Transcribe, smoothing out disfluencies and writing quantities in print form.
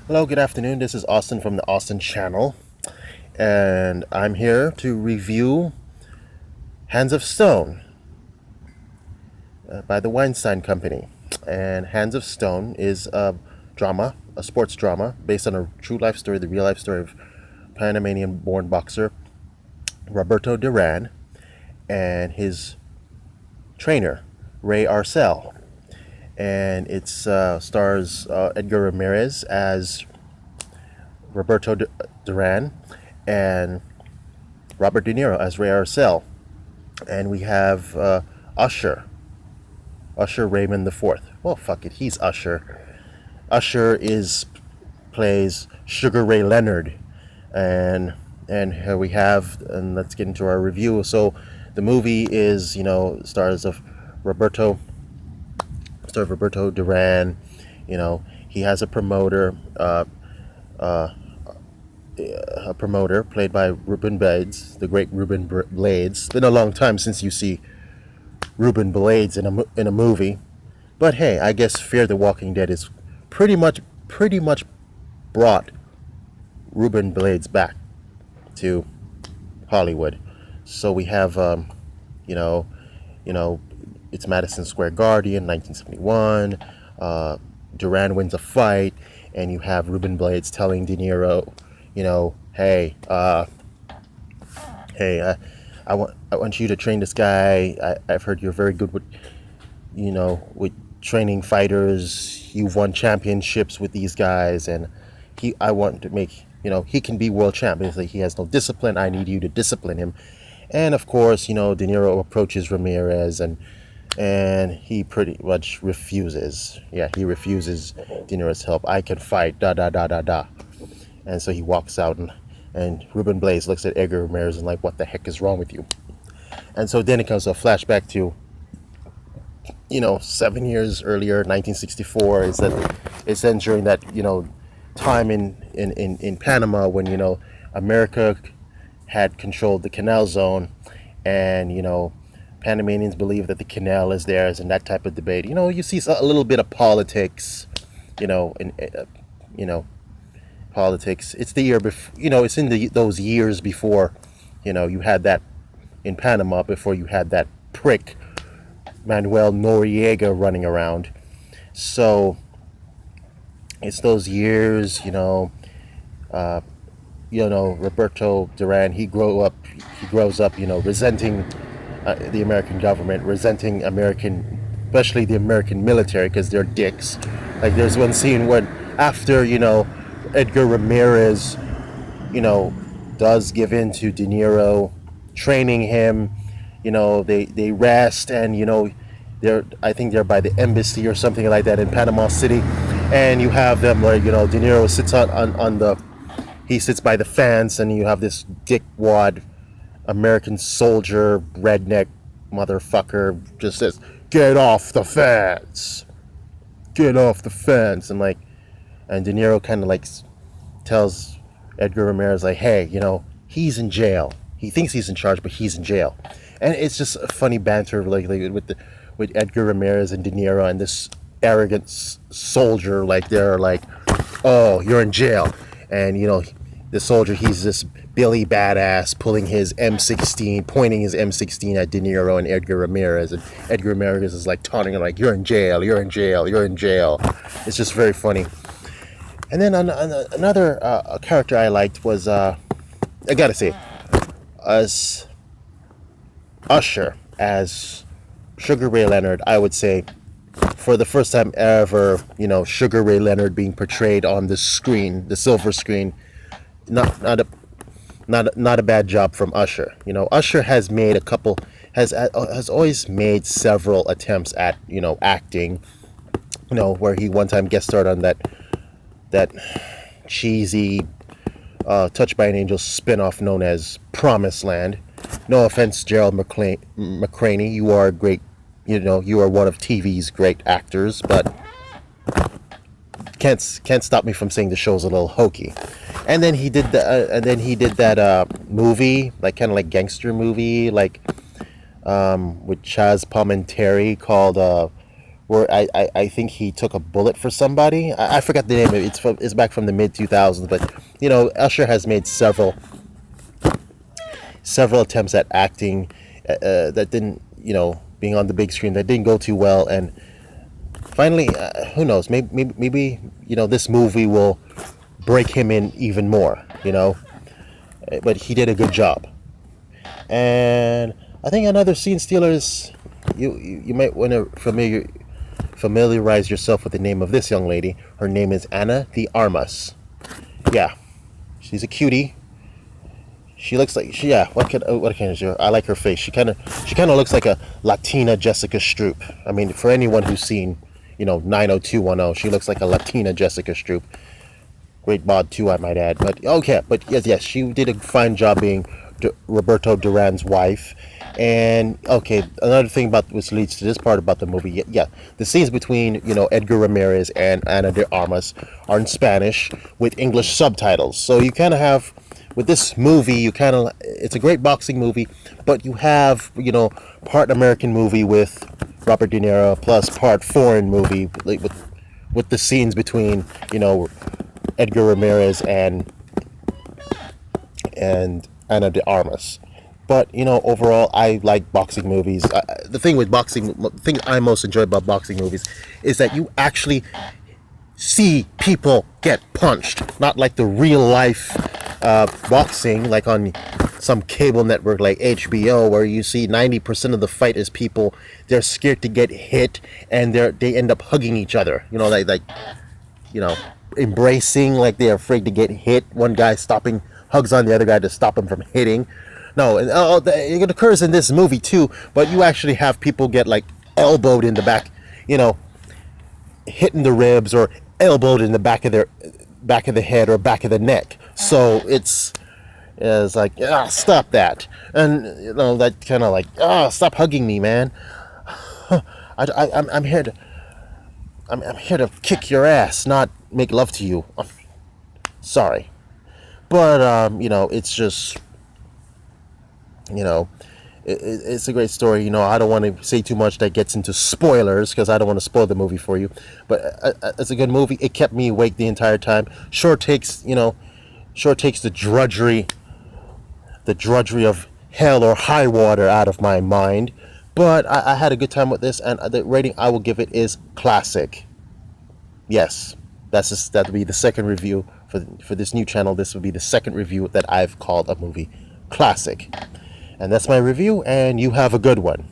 Hello, good afternoon. This is Austin from the Austin Channel, and I'm here to review Hands of Stone by the Weinstein Company. And Hands of Stone is a drama, a sports drama, based on a true life story, the real life story of Panamanian born boxer Roberto Duran and his trainer, Ray Arcel. And it stars Edgar Ramirez as Roberto Duran and Robert De Niro as Ray Arcel. And we have Usher Raymond the Fourth. Well, fuck it, he's Usher. Usher plays Sugar Ray Leonard, and here we have, and let's get into our review. So, the movie is stars of Roberto, Roberto Duran. He has a promoter played by Ruben Blades, the great Ruben Blades. It's been a long time since you see Ruben Blades in a movie, but hey, I guess Fear the Walking Dead is pretty much brought Ruben Blades back to Hollywood. So we have you know you know it's Madison Square Garden, 1971. Duran wins a fight, and you have Ruben Blades telling De Niro, hey, I want you to train this guy. I've heard you're very good with training fighters. You've won championships with these guys, and I want to make, he can be world champion. Like, he has no discipline. I need you to discipline him. And of course, De Niro approaches Ramirez, and he pretty much refuses. Yeah, he refuses De Niro's help. I can fight, da da da da da. And so he walks out, and Ruben Blades looks at Edgar Ramirez and like, what the heck is wrong with you? And so then it comes a flashback to, 7 years earlier, 1964. It's then during that, time in Panama when, America had controlled the canal zone, and, Panamanians believe that the canal is theirs, and that type of debate. You see a little bit of politics, in, politics. It's the year before, it's in those years before, you had that in Panama, before you had that prick Manuel Noriega running around. So it's those years, Roberto Duran, he grows up, resenting the American government, resenting especially the American military, because they're dicks. Like, there's one scene when after, Edgar Ramirez, does give in to De Niro, training him, they rest, and, I think they're by the embassy or something like that in Panama City, and you have them where, De Niro sits he sits by the fence, and you have this dickwad American soldier, redneck motherfucker, just says, "Get off the fence, get off the fence," and De Niro kind of tells Edgar Ramirez, like, hey, he's in jail. He thinks he's in charge, but he's in jail. And it's just a funny banter, with Edgar Ramirez and De Niro and this arrogant soldier, they're like, oh, you're in jail, and the soldier, he's this Billy badass, pulling his M16, pointing his M16 at De Niro and Edgar Ramirez, and Edgar Ramirez is taunting him, like, you're in jail, you're in jail, you're in jail. It's just very funny. And then another character I liked was, I gotta say, as Usher, as Sugar Ray Leonard. I would say, for the first time ever, Sugar Ray Leonard being portrayed on the screen, the silver screen. Not a bad job from Usher. Usher has made has always made several attempts at acting. Where he one time guest starred on that cheesy Touched by an Angel spinoff known as Promised Land. No offense, Gerald McCraney, you are a great, you are one of TV's great actors, but can't stop me from saying the show's a little hokey. And then he did that movie, kind of like gangster movie, with Chaz Palminteri, called where I think he took a bullet for somebody. I forgot the name of it. It's back from the mid 2000s, but Usher has made several attempts at acting that didn't, being on the big screen, that didn't go too well, and finally, who knows? Maybe this movie will break him in even more. But he did a good job. And I think another scene stealer is you might want to familiarize yourself with the name of this young lady. Her name is Ana de Armas. Yeah, she's a cutie. She looks like what can I do? I like her face. She kind of looks like a Latina Jessica Stroup. I mean, for anyone who's seen 90210, she looks like a Latina Jessica Stroup. Great bod too, I might add. But okay, but yes, she did a fine job being Roberto Duran's wife. And okay, another thing about which leads to this part about the movie, yeah, the scenes between Edgar Ramirez and Ana de Armas are in Spanish with English subtitles. So you kind of have with this movie, it's a great boxing movie, but you have part American movie with Robert De Niro plus part foreign movie, like with the scenes between Edgar Ramirez and Ana de Armas. But overall, I like boxing movies. The thing I most enjoy about boxing movies is that you actually see people get punched, not like the real life boxing, like on some cable network like HBO, where you see 90% of the fight is people they're scared to get hit, and they end up hugging each other. You know, embracing, like they're afraid to get hit. One guy stopping hugs on the other guy to stop him from hitting. No, and it occurs in this movie too, but you actually have people get like elbowed in the back, hitting the ribs, or elbowed in the back of the head or back of the neck. So it's like, stop that, and that kind of like, stop hugging me, man. I'm here to I'm here to kick your ass, not make love to you. Sorry, but it's just it's a great story. I don't want to say too much that gets into spoilers because I don't want to spoil the movie for you. But it's a good movie. It kept me awake the entire time. Sure takes the drudgery of hell or high water out of my mind. But I had a good time with this, and the rating I will give it is classic. Yes, that would be the second review for this new channel. This would be the second review that I've called a movie classic. And that's my review, and you have a good one.